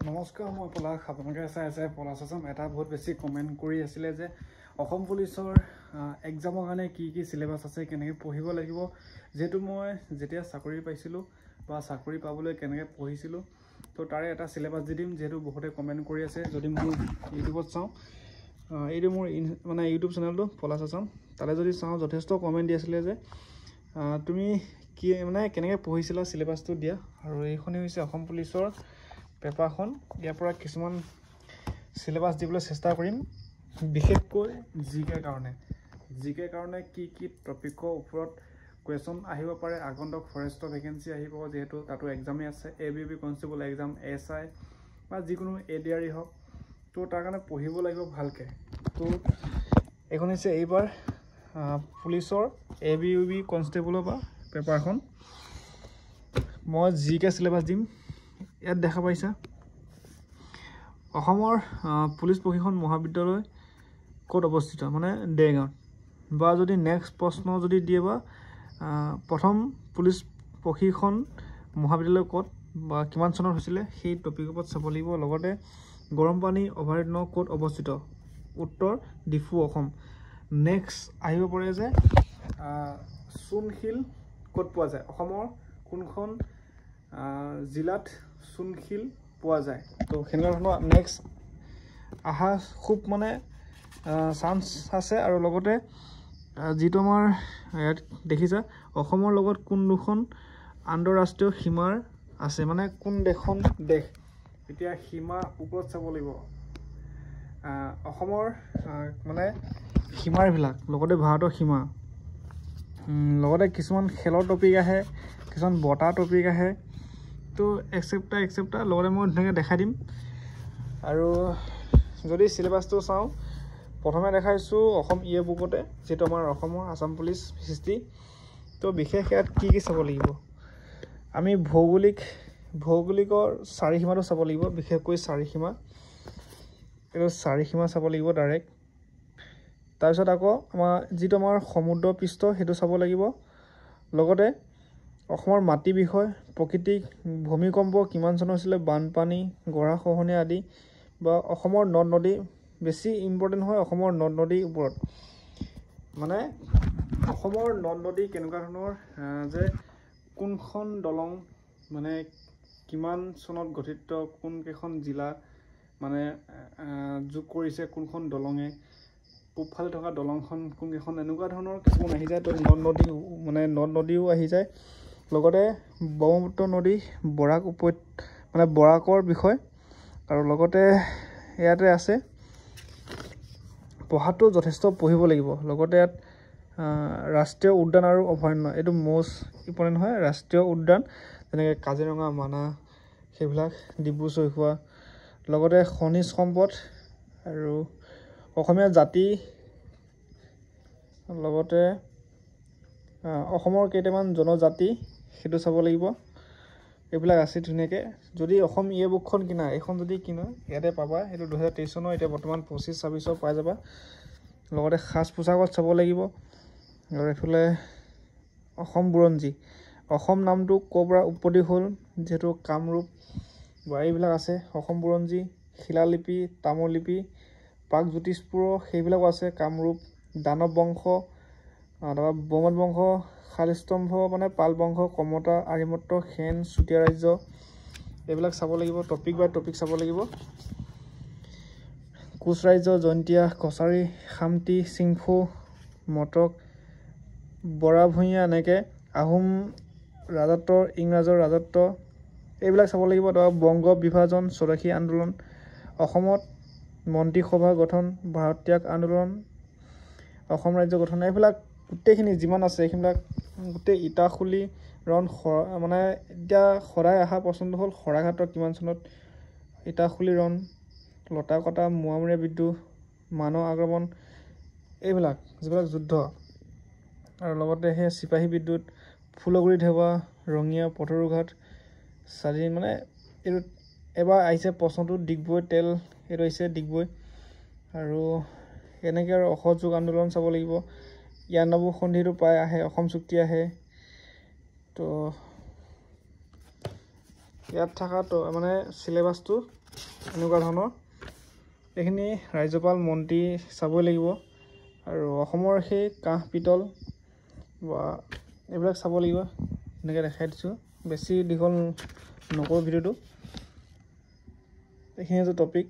নমস্কাৰ, মই পলাশ। আপোনালোকে চাই আছে পলাশ আছাম। এটা বহুত বেছি কমেণ্ট কৰি আছিলে যে অসম পুলিচৰ এক্সামৰ কাৰণে কি কি চিলেবাছ আছে, কেনেকৈ পঢ়িব লাগিব। যিহেতু মই যেতিয়া চাকৰি পাইছিলোঁ বা চাকৰি পাবলৈ কেনেকৈ পঢ়িছিলোঁ, তো তাৰে এটা চিলেবাছ দি দিম। যিহেতু বহুতে কমেণ্ট কৰি আছে, যদি মোৰ ইউটিউবত চাওঁ, এইটো মোৰ মানে ইউটিউব চেনেলটো পলাশ আছাম, তালৈ যদি চাওঁ যথেষ্ট কমেণ্ট দি আছিলে যে তুমি কি মানে কেনেকৈ পঢ়িছিলা, চিলেবাছটো দিয়া। আৰু এইখনেই হৈছে অসম পুলিচৰ পেপাৰখন। ইয়াৰ পৰা কিছুমান চিলেবাছ দিবলৈ চেষ্টা কৰিম, বিশেষকৈ জি কে কাৰণে কি কি টপিকৰ ওপৰত কুৱেশ্যন আহিব পাৰে। আগন্তুক ফৰেষ্টৰ ভেকেঞ্চি আহিব, যিহেতু তাতো এক্সামেই আছে, ABB কনষ্টেবল এক্সাম, SI বা যিকোনো ADRE হওক। তো তাৰ কাৰণে পঢ়িব লাগিব ভালকৈ। তো এইখন হৈছে এইবাৰ পুলিচৰ ABB কনষ্টেবলৰ পৰা পেপাৰখন। মই জি কে চিলেবাছ দিম। ইয়াত দেখা পাইছা অসমৰ পুলিচ প্ৰশিক্ষণ মহাবিদ্যালয় ক'ত অৱস্থিত, মানে দেৰগাঁৱত। বা যদি নেক্সট প্ৰশ্ন যদি দিয়ে বা প্ৰথম পুলিচ প্ৰশিক্ষণ মহাবিদ্যালয় ক'ত বা কিমান চনত হৈছিলে, সেই টপিকৰ ওপৰত চাব লাগিব। লগতে গৰমপানী অভয়াৰণ্য ক'ত অৱস্থিত, উত্তৰ ডিফু, অসম। নেক্সট আহিব পাৰে যে চূণশিল ক'ত পোৱা যায়, অসমৰ কোনখন জিলাত চূণশিল পোৱা যায়। তো সেনেকুৱা ধৰণৰ নেক্সট আহা খুব মানে চান্স আছে। আৰু লগতে যিটো আমাৰ ইয়াত দেখিছা, অসমৰ লগত কোন দুখন আন্তঃৰাষ্ট্ৰীয় সীমাৰ আছে, মানে কোন দেশখন দেশ। এতিয়া সীমাৰ ওপৰত চাব লাগিব, অসমৰ মানে সীমাৰবিলাক, লগতে ভাৰতৰ সীমা, লগতে কিছুমান খেলৰ টপিক আহে, কিছুমান বঁটা টপিক আহে। তো একচেপ্টাৰ লগতে মই ধুনীয়াকৈ দেখাই দিম। আৰু যদি চিলেবাছটো চাওঁ, প্ৰথমে দেখাইছোঁ অসম বুকতে, যিটো আমাৰ অসমৰ আছাম পুলিচ হিষ্ট্ৰী। তো বিশেষ ইয়াত কি কি চাব লাগিব, আমি ভৌগোলিকৰ চাৰিসীমাটো চাব লাগিব, বিশেষকৈ চাৰিসীমা। এইটো চাৰিসীমা চাব লাগিব ডাইৰেক্ট। তাৰপিছত আকৌ যিটো আমাৰ সমুদ্ৰ পৃষ্ঠ, সেইটো চাব লাগিব। লগতে অসমৰ মাটি বিষয়, প্ৰকৃতিক ভূমিকম্প কিমান চনত হৈছিলে, বানপানী, গৰাখহনীয়া আদি। বা অসমৰ নদ নদী, বেছি ইম্পৰ্টেণ্ট হয় অসমৰ নদ নদীৰ ওপৰত। মানে অসমৰ নদ নদী কেনেকুৱা ধৰণৰ, যে কোনখন দলং মানে কিমান চনত গঠিত, কোনকেইখন জিলা মানে যোগ কৰিছে, কোনখন দলঙে, পূবফালে থকা দলংখন কোনকেইখন, এনেকুৱা ধৰণৰ কিছুমান আহি যায়। তো নদ নদীও আহি যায়। লগতে ব্ৰহ্মপুত্ৰ নদী, বৰাকৰ বিষয়। আৰু লগতে ইয়াতে আছে, পঢ়াটো যথেষ্ট পঢ়িব লাগিব। লগতে ইয়াত ৰাষ্ট্ৰীয় উদ্যান আৰু অভয়াৰণ্য, এইটো মষ্ট ইম্পৰ্টেণ্ট হয়। ৰাষ্ট্ৰীয় উদ্যান যেনেকৈ কাজিৰঙা, মানাহ, সেইবিলাক, ডিব্ৰু চৈখোৱা। লগতে খনিজ সম্পদ আৰু অসমীয়া জাতি, লগতে অসমৰ কেইটামান জনজাতি, সেইটো চাব লাগিব। এইবিলাক আছে ধুনীয়াকৈ। যদি অসম বুকখন কিনা, এইখন যদি কিনা ইয়াতে পাবা। এইটো 2023 চনৰ, এতিয়া বৰ্তমান 25-26 পাই যাবা। লগতে সাজ পোছাকত চাব লাগিব। আৰু এইফালে অসম বুৰঞ্জী, অসম নামটো ক'ৰ পৰা উৎপত্তি হ'ল, যিহেতু কামৰূপ বা এইবিলাক আছে। অসম বুৰঞ্জী, শিলালিপি, তাম্ৰলিপি, প্ৰাগজ্যোতিষপুৰ, সেইবিলাকো আছে। কামৰূপ, দানৱ বংশ, তাৰপৰা বৌমত বংশ, শালস্তম্ভ মানে পাল বংশ, কমতা, আৰ্যভট্ট, সেন, চুতীয়া ৰাজ্য, এইবিলাক চাব লাগিব। টপিক বাই টপিক চাব লাগিব। কোচ ৰাজ্য, জয়ন্তীয়া, কছাৰী, খামতি, চিংফৌ, মটক, বৰা ভূঞা, এনেকৈ আহোম ৰাজত্ব, ইংৰাজৰ ৰাজত্ব, এইবিলাক চাব লাগিব। তাৰপৰা বংগ বিভাজন, স্বদেশী আন্দোলন, অসমত মন্ত্ৰীসভা গঠন, ভাৰত ত্যাগ আন্দোলন, অসম ৰাজ্য গঠন, এইবিলাক গোটেইখিনি যিমান আছে এইবিলাক গোটেই। ইটাখুলি ৰণ, মানে এতিয়া সদায় অহা প্ৰশ্নটো হ'ল শৰাইঘাটৰ কিমান চনত, ইটাখুলি ৰণ, লতাকটা, মোৱামৰীয়া বিদ্ৰোহ, মানৱ আগমন, এইবিলাক যিবিলাক যুদ্ধ। আৰু লগতে সেই চিপাহী বিদ্ৰোহ, ফুলগুৰি ধেৱা, ৰঙিয়া, পথৰুঘাট, স্বাধীন, মানে এইটো এবাৰ আহিছে প্ৰশ্নটো ডিগবৈ তেল, এইটো আহিছে ডিগবৈ। আৰু এনেকৈ আৰু অসহযোগ আন্দোলন চাব লাগিব। ৯২ সন্ধিটো প্ৰায় আহে, অসম চুক্তি আহে। তো ইয়াত থকা মানে চিলেবাছটো এনেকুৱা ধৰণৰ এইখিনি ৰাজ্যপাল মন্ত্ৰী চাবই লাগিব আৰু অসমৰ সেই কাঁহ পিতল বা এইবিলাক চাব লাগিব এনেকৈ দেখাই দিছোঁ বেছি দীঘল নকৰোঁ ভিডিঅ'টো এইখিনি টপিক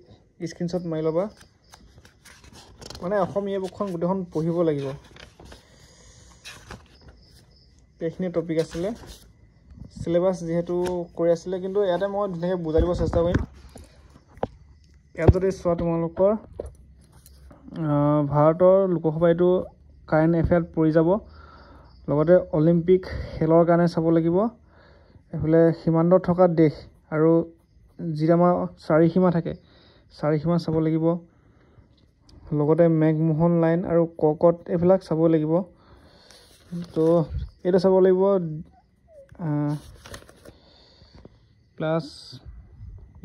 স্ক্ৰীনশ্বট মাৰি ল'বা মানে অসমীয়া বুকখন গোটেইখন পঢ়িব লাগিব এইখিনি টপিক আছিলে চিলেবাছ যিহেতু কৰি আছিলে কিন্তু ইয়াতে মই ধুনীয়াকৈ বুজাই দিব চেষ্টা কৰিম ইয়াত যদি চোৱা তোমালোকৰ ভাৰতৰ লোকসভা এইটো কাৰেণ্ট এফেয়াৰত পৰি যাব লগতে অলিম্পিক খেলৰ কাৰণে চাব লাগিব এইফালে সীমান্তত থকা দেশ আৰু যি আমাৰ চাৰিসীমা থাকে চাৰিসীমা চাব লাগিব লগতে মেঘমোহন লাইন আৰু ককট এইবিলাক চাব লাগিব তো এইটো চাব লাগিব প্লাছ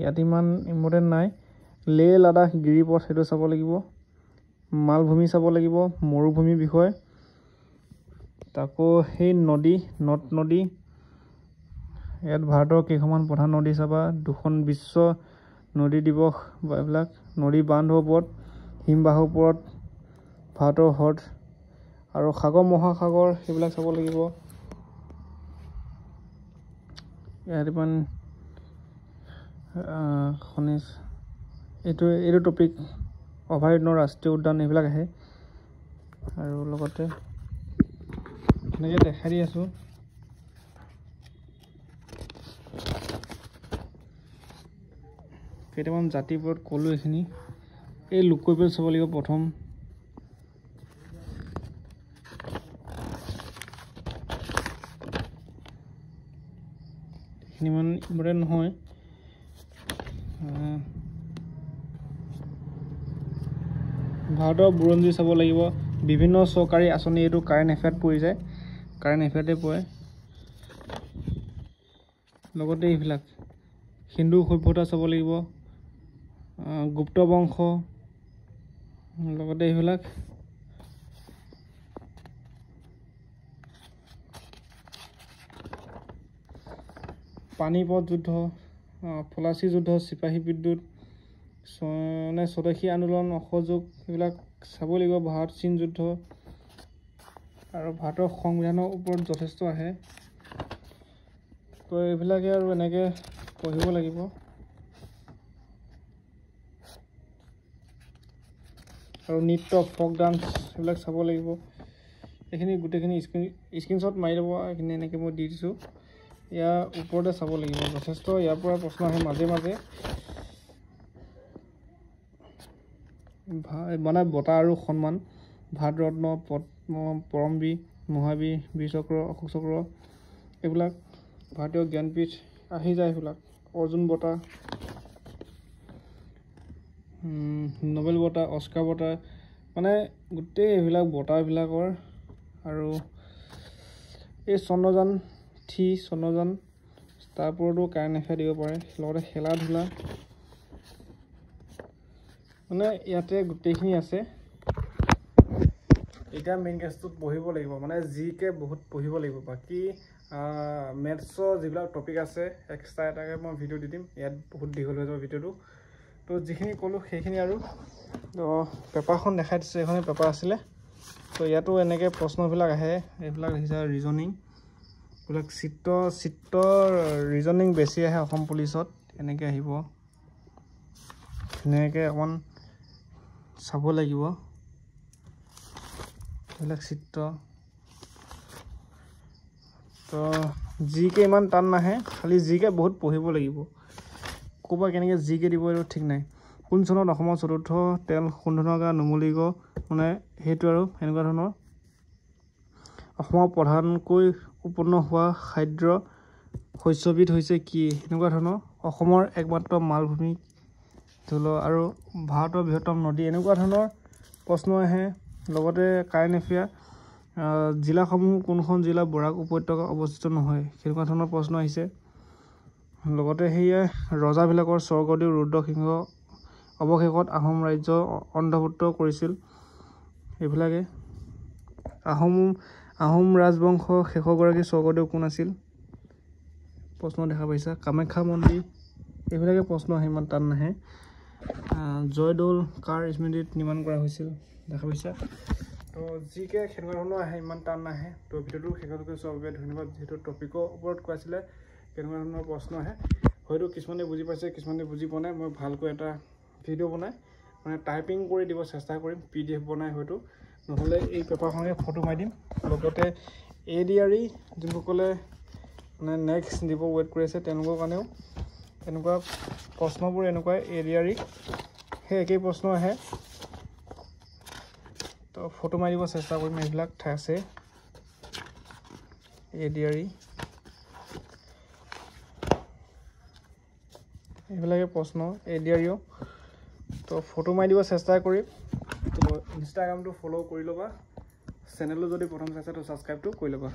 ইয়াত ইমান ইম্পৰ্টেণ্ট নাই লে লাডাখ গিৰিপথ সেইটো চাব লাগিব মালভূমি চাব লাগিব মৰুভূমিৰ বিষয়ে তাকো সেই নদী নদ নদী ইয়াত ভাৰতৰ কেইখনমান প্ৰধান নদী চাবা 2খন বিশ্ব নদী দিৱস বা এইবিলাক নদী বান্ধৰ ওপৰত হিমবাহৰ ওপৰত ভাৰতৰ হ্ৰদ আৰু সাগৰ মহাসাগৰ সেইবিলাক চাব লাগিব ইয়াত ইমান খনিজ এইটো টপিক অভয়াৰণ্য ৰাষ্ট্ৰীয় উদ্যান এইবিলাক আহে আৰু লগতে এনেকৈ দেখাই দি আছোঁ কেইটামান জাতিৰ ওপৰত ক'লোঁ এইখিনি এই লোকপিয়ল চাব লাগিব প্ৰথম এইখিনি ইমান ইম্পৰ্টেণ্ট নহয় ভাৰতৰ বুৰঞ্জী চাব লাগিব বিভিন্ন চৰকাৰী আঁচনি এইটো কাৰেণ্ট এফেয়াৰত পৰি যায় কাৰেণ্ট এফেয়াৰতে পৰে লগতে এইবিলাক হিন্দু সভ্যতা চাব লাগিব গুপ্ত বংশ লগতে এইবিলাক পানীপথ যুদ্ধ ফলাচী যুদ্ধ চিপাহী বিদ্ৰোহ স্বদেশী আন্দোলন অসহযোগ এইবিলাক চাব লাগিব ভাৰত চীন যুদ্ধ আৰু ভাৰতৰ সংবিধানৰ ওপৰত যথেষ্ট আহে তো এইবিলাকে আৰু এনেকৈ পঢ়িব লাগিব আৰু নৃত্য ফক ডান্স এইবিলাক চাব লাগিব এইখিনি গোটেইখিনি স্ক্ৰীনশ্বট মাৰি ল'ব এইখিনি এনেকৈ মই দি দিছোঁ ইয়াৰ ওপৰতে চাব লাগিব যথেষ্ট ইয়াৰ পৰা প্ৰশ্ন আহে মাজে মাজে মানে বঁটা আৰু সন্মান ভাৰত ৰত্ন পদ্ম পৰমবীৰ মহাবীৰ বীৰ চক্ৰ অশোক চক্ৰ এইবিলাক ভাৰতীয় জ্ঞানপীঠ আহি যায় এইবিলাক অৰ্জুন বঁটা নোবেল বঁটা অস্কাৰ বঁটা মানে গোটেই এইবিলাক বঁটাবিলাকৰ আৰু এই চন্দ্ৰযান তাৰ ওপৰতো কাৰেণ্ট এফেয়াৰ দিব পাৰে লগতে খেলা ধূলা মানে ইয়াতে গোটেইখিনি আছে এতিয়া মেইন কেছটোত পঢ়িব লাগিব মানে জিকে বহুত পঢ়িব লাগিব বাকী মেথছৰ যিবিলাক টপিক আছে এক্সট্ৰা এটাকে মই ভিডিঅ' দি দিম ইয়াত বহুত দীঘল হৈ যাব ভিডিঅ'টো তো যিখিনি ক'লোঁ সেইখিনি আৰু পেপাৰখন দেখাই দিছোঁ এইখনে পেপাৰ আছিলে তো ইয়াতো এনেকৈ প্ৰশ্নবিলাক আহে এইবিলাক দেখিছে ৰিজনিং এইবিলাক চিত্ৰৰ ৰিজনিং বেছি আহে অসম পুলিচত এনেকৈ আহিব ধুনীয়াকৈ অকণমান চাব লাগিব এইবিলাক চিত্ৰ তো জিকে ইমান টান নাহে খালি জিকে বহুত পঢ়িব লাগিব ক'ৰবাত কেনেকৈ জিকে দিব এইটো ঠিক নাই কোন চনত অসমৰ চতুৰ্থ তেল শোধনাগাৰ নুমলীগড় মানে সেইটো আৰু এনেকুৱা ধৰণৰ অসমৰ প্ৰধানকৈ উৎপন্ন হোৱা খাদ্য শস্যবিধ হৈছে কি এনেকুৱা ধৰণৰ অসমৰ একমাত্ৰ মালভূমি ধৰি লওক আৰু ভাৰতৰ বৃহত্তম নদী এনেকুৱা ধৰণৰ প্ৰশ্ন আহে লগতে কাৰেণ্ট এফেয়াৰ জিলাসমূহ কোনখন জিলা বৰাক উপত্যকা অৱস্থিত নহয় সেনেকুৱা ধৰণৰ প্ৰশ্ন আহিছে লগতে সেয়া ৰজাবিলাকৰ স্বৰ্গদেউ ৰুদ্ৰসিংহ অৱশেষত আহোম ৰাজ্য অন্তৰ্ভুক্ত কৰিছিল এইবিলাকে আহোম ৰাজবংশ শেষৰগৰাকী স্বৰ্গদেউ কোন আছিল প্ৰশ্ন দেখা পাইছা কামাখ্যা মন্দিৰ এইবিলাকে প্ৰশ্ন আহে, ইমান টান নাহে। জয়দৌল কাৰ স্মৃতিত নিৰ্মাণ কৰা হৈছিল দেখা পাইছা। তো যিকে সেনেকুৱা ধৰণৰ আহে, ইমান টান নাহে। তো ভিডিঅ'টো শেষলৈকে চোৱাৰ বাবে ধন্যবাদ। যিহেতু টপিকৰ ওপৰত কৈ আছিলে, কেনেকুৱা ধৰণৰ প্ৰশ্ন আহে, হয়তো কিছুমানে বুজি পাইছে, কিছুমানে বুজি পোৱা নাই। মই ভালকৈ এটা ভিডিঅ' বনাই মানে টাইপিং কৰি দিব চেষ্টা কৰিম, PDF বনাই হয়তো, নহ'লে এই পেপাৰখনকে ফটো মাৰি দিম। লগতে ADRE যোনসকলে মানে নেক্সট দিব ৱেইট কৰি আছে, তেওঁলোকৰ কাৰণেও এনেকুৱা প্ৰশ্নবোৰ এনেকুৱাই ADRE সেই একেই প্ৰশ্ন আহে। তো ফটো মাৰি দিব চেষ্টা কৰিম, এইবিলাক ঠাই আছে ADRE, এইবিলাকে প্ৰশ্ন ADRE। তো ফটো মাৰি দিব চেষ্টা কৰিম। তো ইনষ্টাগ্ৰামটো ফ'ল' কৰি ল'বা, চেনেলটো যদি প্ৰথম চাইছা তো ছাবস্ক্ৰাইবটো কৰি ল'বা।